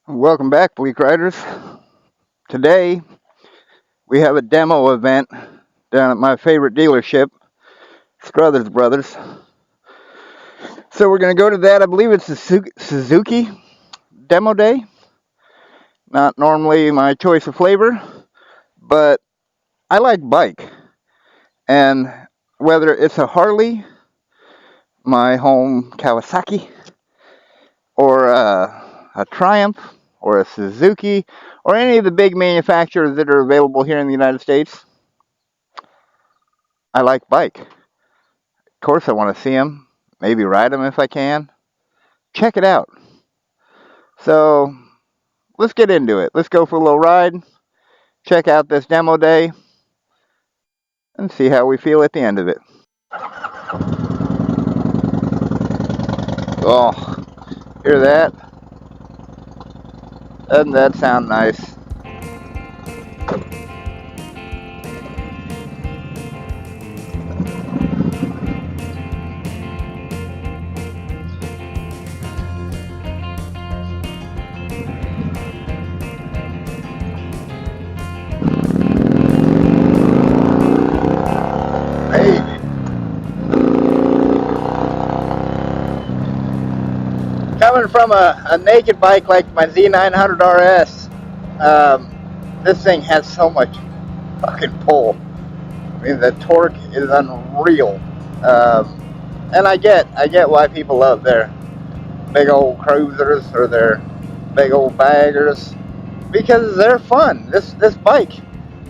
Welcome back, Bleak Riders. Today we have a demo event down at my favorite dealership, Struthers Brothers. So we're going to go to that. I believe it's the Suzuki Demo Day. Not normally my choice of flavor, but I like bike. And whether it's a Harley, my home Kawasaki, or a Triumph, or a Suzuki, or any of the big manufacturers that are available here in the United States, I like bike. Of course, I want to see them, maybe ride them if I can. Check it out. So, let's get into it. Let's go for a little ride, check out this demo day, and see how we feel at the end of it. Oh, hear that? Doesn't that sound nice? Hey. Coming from a naked bike like my Z900 RS, this thing has so much fucking pull. I mean, the torque is unreal. And I get why people love their big old cruisers or their big old baggers, because they're fun. This bike,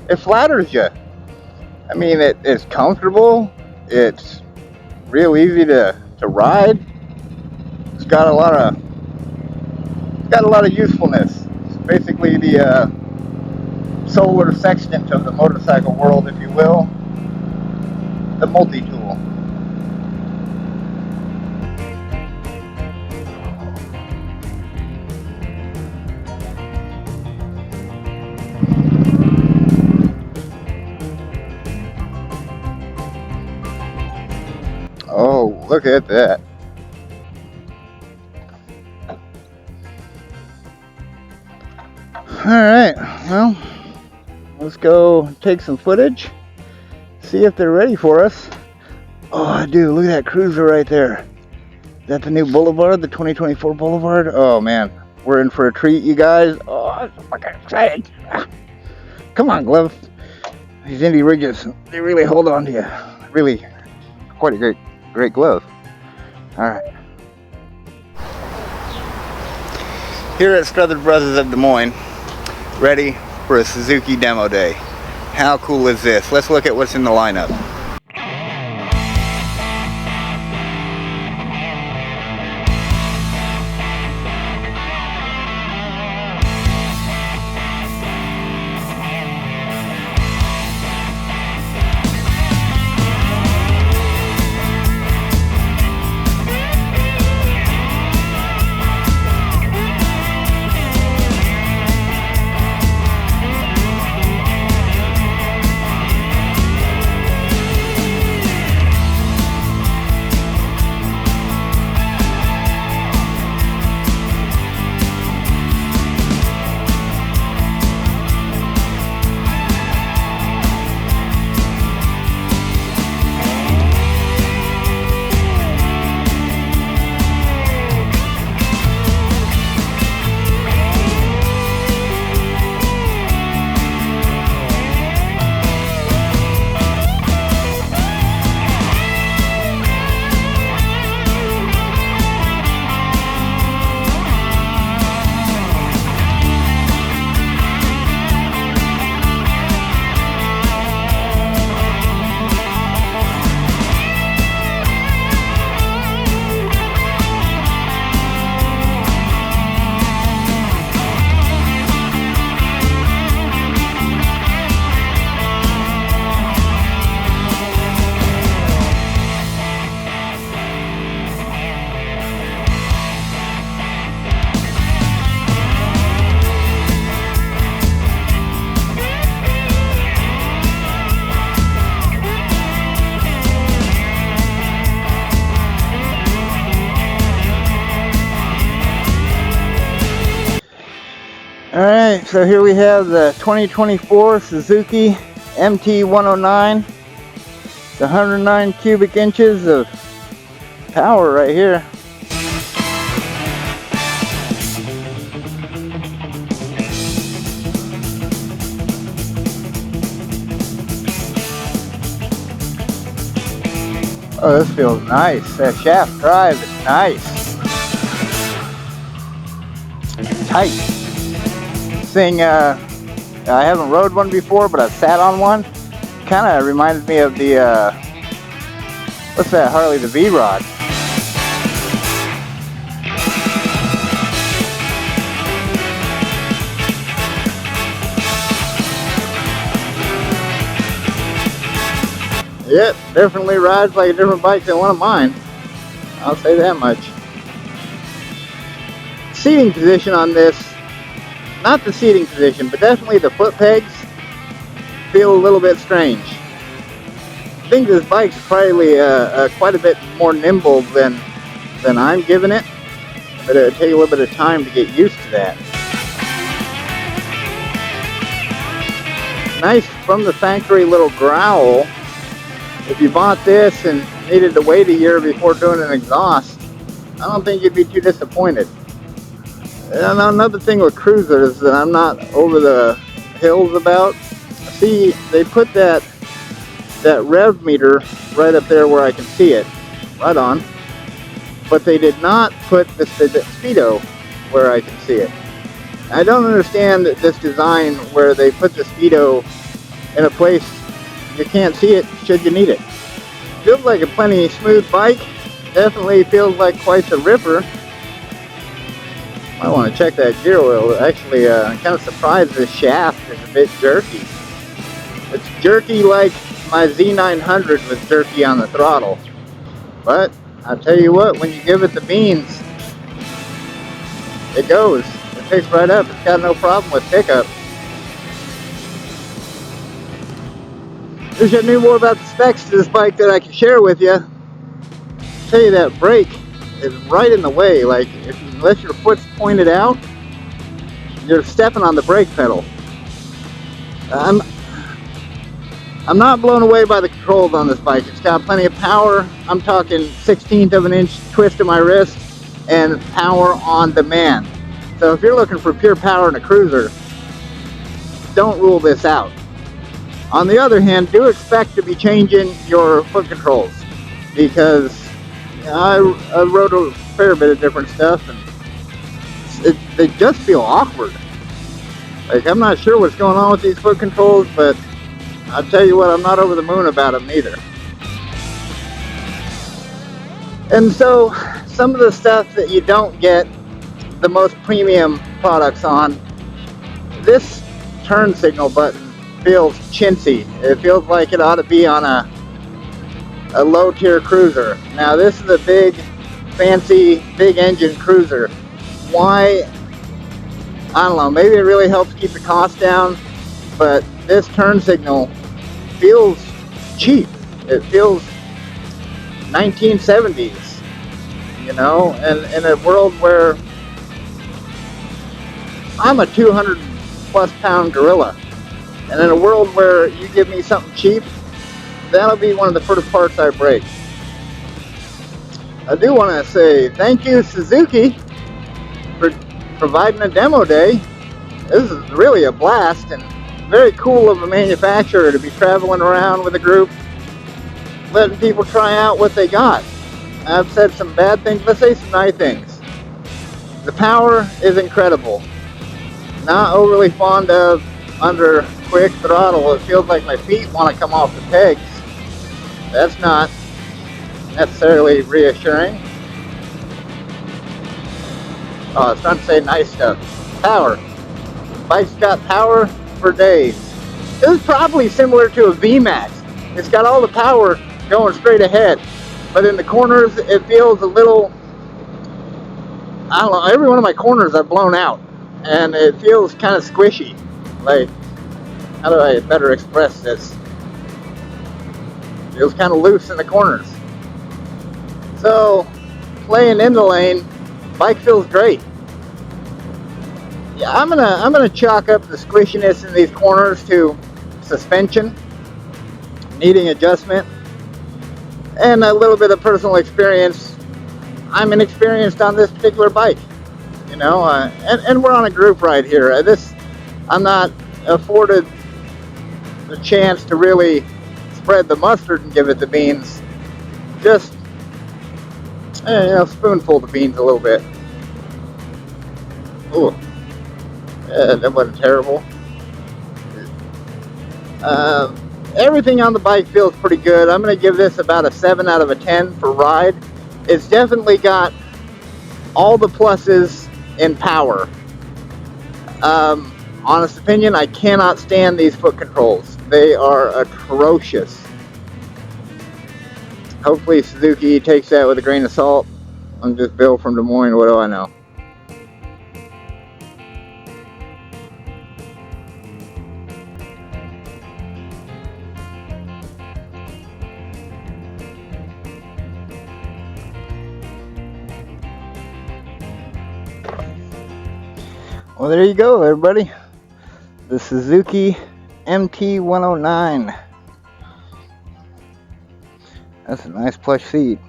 it flatters you. I mean, it's comfortable. It's real easy to ride. It's got a lot of usefulness. It's basically the solar sextant of the motorcycle world, if you will. The multi-tool. Oh, look at that. Alright, well, let's go take some footage, see if they're ready for us. Oh, I do. Look at that cruiser right there. Is that the new Boulevard, the 2024 Boulevard? Oh, man. We're in for a treat, you guys. Oh, I'm so fucking excited. Come on, Glove. These indie riggers, they really hold on to you. Really, quite a great glove. Alright. Here at Struthers Brothers of Des Moines, ready for a Suzuki Demo Day. How cool is this? Let's look at what's in the lineup. Alright, so here we have the 2024 Suzuki MT-109. The 109 cubic inches of power right here. Oh, this feels nice. That shaft drive is nice. It's tight. This thing, I haven't rode one before, but I've sat on one. Kind of reminds me of the, what's that, Harley, the V-Rod. Yep, definitely rides like a different bike than one of mine. I'll say that much. Seating position on this, not the seating position, but definitely the foot pegs feel a little bit strange. I think this bike's probably quite a bit more nimble than I'm giving it, but it would take a little bit of time to get used to that. Nice from the factory little growl. If you bought this and needed to wait a year before doing an exhaust, I don't think you'd be too disappointed. And another thing with cruisers that I'm not over the hills about, see, they put that rev meter right up there where I can see it, right on, but they did not put the speedo where I can see it. I don't understand this design where they put the speedo in a place you can't see it should you need it. Feels like a plenty smooth bike. Definitely feels like quite the ripper. I want to check that gear oil. Actually, I'm kind of surprised this shaft is a bit jerky. It's jerky like my Z900 was jerky on the throttle. But I'll tell you what, when you give it the beans, it goes. It picks right up. It's got no problem with pickup. Wish I knew more about the specs to this bike that I can share with you. I'll tell you that brake is right in the way. Like, unless your foot's pointed out, you're stepping on the brake pedal. I'm not blown away by the controls on this bike. It's got plenty of power. I'm talking 1/16 of an inch twist of my wrist and power on demand. So if you're looking for pure power in a cruiser, don't rule this out. On the other hand, do expect to be changing your foot controls, because I rode a fair bit of different stuff and they just feel awkward. Like, I'm not sure what's going on with these foot controls, but I'll tell you what, I'm not over the moon about them either. And so, some of the stuff that you don't get the most premium products on, this turn signal button feels chintzy. It feels like it ought to be on a low tier cruiser. Now this is a big, fancy, big engine cruiser. Why? I don't know, maybe it really helps keep the cost down, but this turn signal feels cheap. It feels 1970s, you know, and in a world where I'm a 200 plus pound gorilla, and in a world where you give me something cheap, that'll be one of the first parts I break. I do want to say thank you, Suzuki, for providing a demo day. This is really a blast, and very cool of a manufacturer to be traveling around with a group, letting people try out what they got. I've said some bad things, let's say some nice things. The power is incredible. Not overly fond of under quick throttle. It feels like my feet want to come off the pegs. That's not necessarily reassuring. Oh, it's trying to say nice stuff. Power. Bike's got power for days. This is probably similar to a VMAX. It's got all the power going straight ahead, but in the corners it feels a little, I don't know, every one of my corners are blown out and it feels kind of squishy. Like, how do I better express this? It feels kind of loose in the corners. So, playing in the lane, bike feels great. Yeah, I'm gonna chalk up the squishiness in these corners to suspension needing adjustment and a little bit of personal experience. I'm inexperienced on this particular bike, you know, and we're on a group ride here. I'm not afforded the chance to really spread the mustard and give it the beans. Just, you know, spoonful the beans a little bit. Ooh, yeah, that wasn't terrible. Everything on the bike feels pretty good. I'm going to give this about a 7 out of a 10 for ride. It's definitely got all the pluses in power. Honest opinion, I cannot stand these foot controls. They are atrocious. Hopefully Suzuki takes that with a grain of salt. I'm just Bill from Des Moines, what do I know? Well, there you go, everybody. The Suzuki MT-109. That's a nice plush seat.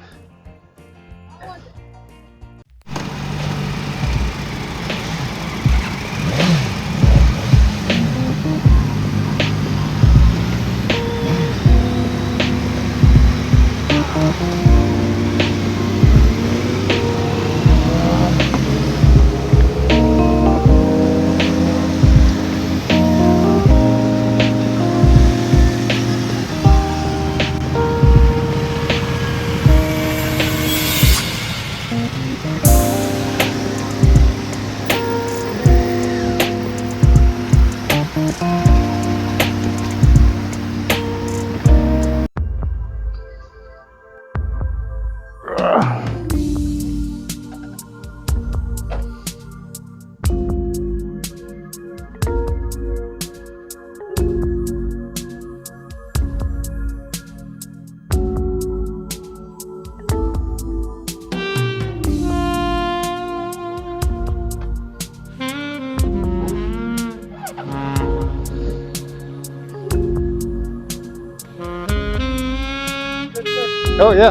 Oh yeah.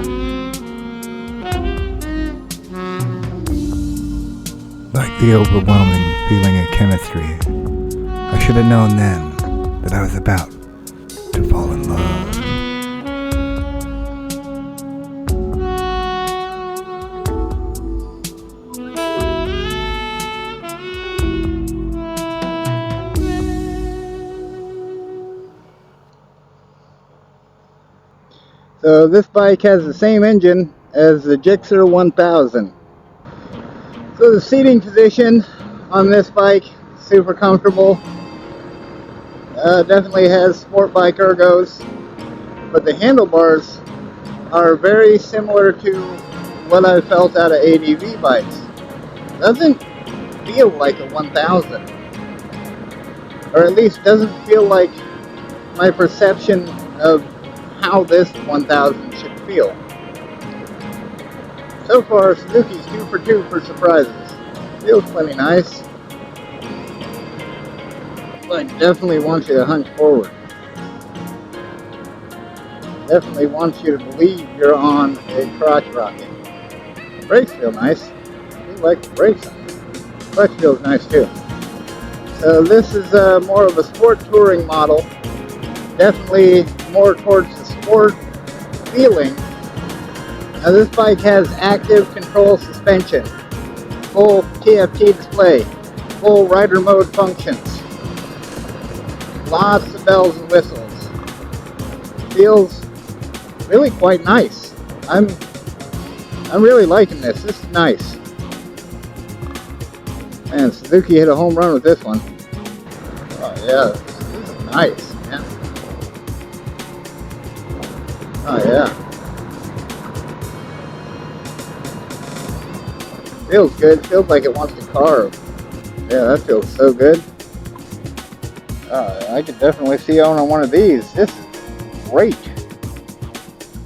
Like the overwhelming feeling of chemistry, I should have known then that I was about to fall in love. So this bike has the same engine as the Gixxer 1000. So the seating position on this bike, super comfortable. Definitely has sport bike ergos, but the handlebars are very similar to what I felt out of ADV bikes. Doesn't feel like a 1000, or at least doesn't feel like my perception of how this 1000 should feel. So far, Suzuki's 2 for 2 for surprises. Feels plenty nice, but definitely wants you to hunch forward. Definitely wants you to believe you're on a crotch rocket. Brakes feel nice. I do like the brakes on it. Clutch feels nice too. So this is more of a sport touring model. Definitely more towards the sport feeling. Now this bike has active control suspension, full TFT display, full rider mode functions, lots of bells and whistles. Feels really quite nice. I'm really liking this. This is nice. Man, Suzuki hit a home run with this one. Oh yeah, this is nice, man. Oh yeah. Feels good. Feels like it wants to carve. Yeah, that feels so good. I could definitely see owning one of these. This is great.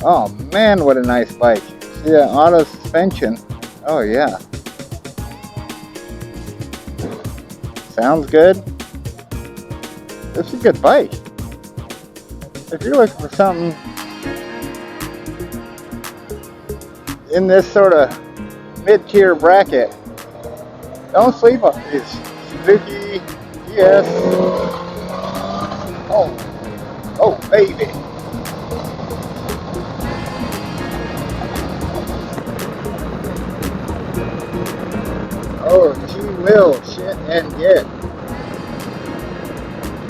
Oh man, what a nice bike. See that auto suspension? Oh yeah. Sounds good. This is a good bike. If you're looking for something in this sort of mid-tier bracket, don't sleep on these Suzuki GS. Oh baby. Oh, she will shit and get.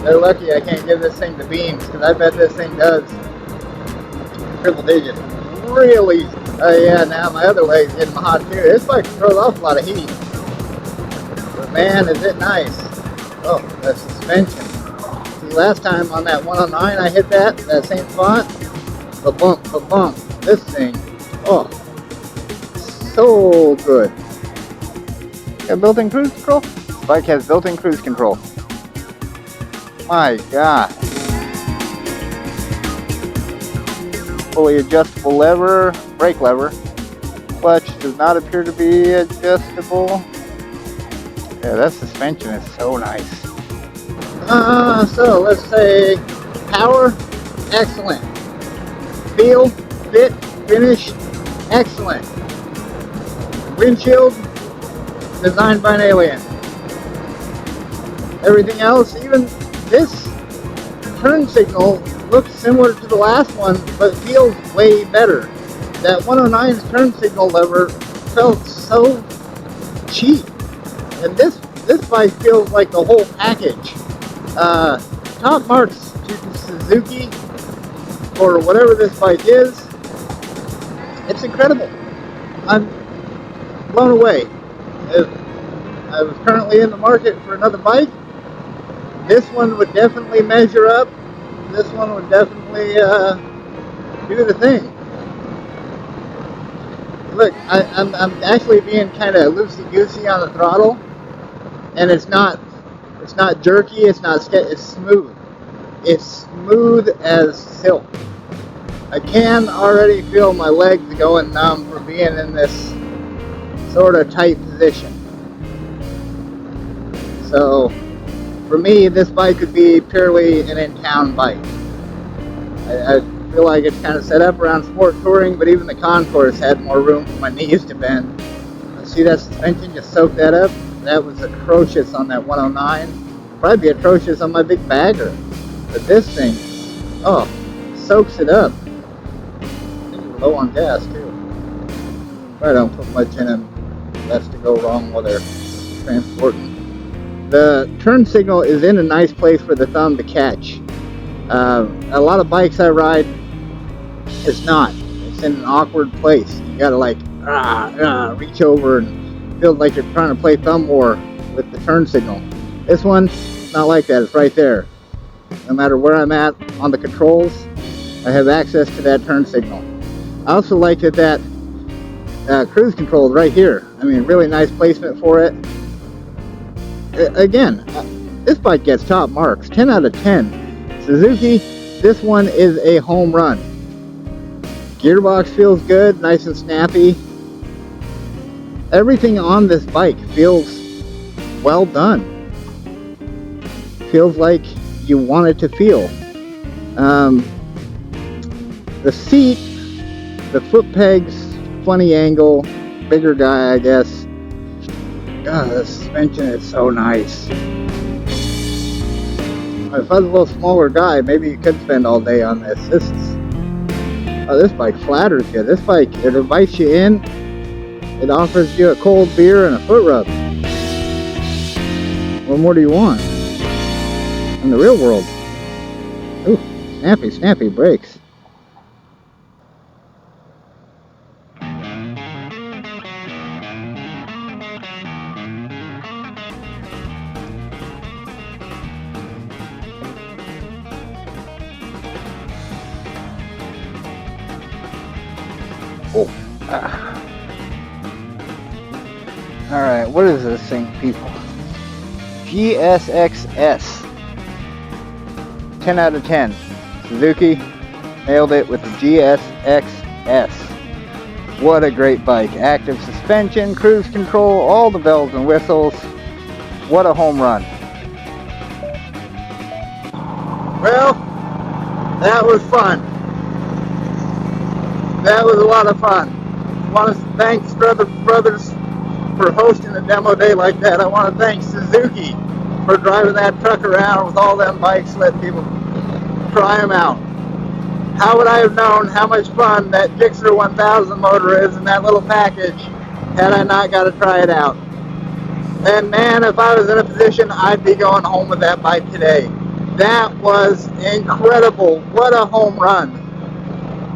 They're lucky I can't give this thing the beams, because I bet this thing does triple digits real easy. Oh yeah, now my other leg's getting hot too. This bike throws off a lot of heat. But man, is it nice. Oh, the suspension. See, last time on that 109 I hit that same spot. The bump. This thing, oh, so good. Got built-in cruise control? This bike has built-in cruise control. My God. Fully adjustable lever, brake lever. Clutch does not appear to be adjustable. Yeah, that suspension is so nice. So let's say power, excellent. Feel, fit, finish, excellent. Windshield, designed by an alien. Everything else, even this turn signal looks similar to the last one, but feels way better. That 109's turn signal lever felt so cheap, and this bike feels like the whole package. Top marks to Suzuki for whatever this bike is. It's incredible. I'm blown away. If I was currently in the market for another bike, this one would definitely measure up. This one would definitely do the thing. Look, I'm actually being kind of loosey-goosey on the throttle, and it's not jerky. It's smooth. It's smooth as silk. I can already feel my legs going numb for being in this sort of tight position. So for me, this bike could be purely an in-town bike. I feel like it's kind of set up around sport touring, but even the concourse had more room for my knees to bend. See that suspension? Just soak that up. That was atrocious on that 109. Probably be atrocious on my big bagger. But this thing, oh, soaks it up. I think we're low on gas too. Probably don't put much in them. That's to go wrong while they're transporting. The turn signal is in a nice place for the thumb to catch. A lot of bikes I ride, it's not. It's in an awkward place. You gotta like reach over and feel like you're trying to play thumb war with the turn signal. This one, not like that. It's right there. No matter where I'm at on the controls, I have access to that turn signal. I also like that cruise control is right here. I mean, really nice placement for it. Again, this bike gets top marks, 10 out of 10. Suzuki, this one is a home run. Gearbox feels good, nice and snappy. Everything on this bike feels well done. Feels like you want it to feel. The seat, the foot pegs, funny angle, bigger guy, I guess. God, the suspension is so nice. If I was a little smaller guy, maybe you could spend all day on this. This bike flatters you. This bike, it invites you in. It offers you a cold beer and a foot rub. What more do you want? In the real world. Ooh, snappy brakes. Oh. Alright, what is this thing, people? GSXS. 10 out of 10. Suzuki nailed it with the GSXS. What a great bike. Active suspension, cruise control, all the bells and whistles. What a home run. Well, that was fun. That was a lot of fun. I want to thank Struthers Brothers for hosting a demo day like that. I want to thank Suzuki for driving that truck around with all them bikes, letting people try them out. How would I have known how much fun that Gixxer 1000 motor is in that little package had I not got to try it out? And man, if I was in a position, I'd be going home with that bike today. That was incredible. What a home run.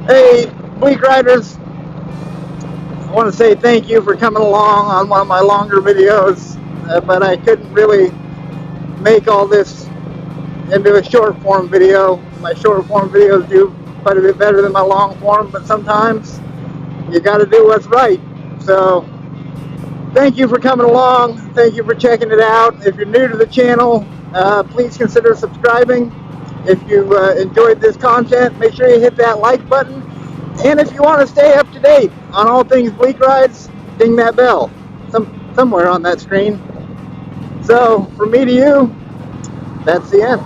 Hey, Week Riders, I want to say thank you for coming along on one of my longer videos, but I couldn't really make all this into a short form video. My short form videos do quite a bit better than my long form, but sometimes you got to do what's right. So thank you for coming along. Thank you for checking it out. If you're new to the channel, please consider subscribing. If you enjoyed this content, make sure you hit that like button. And if you want to stay up to date on all things Bleak Rides, ding that bell somewhere on that screen. So, from me to you, that's the end.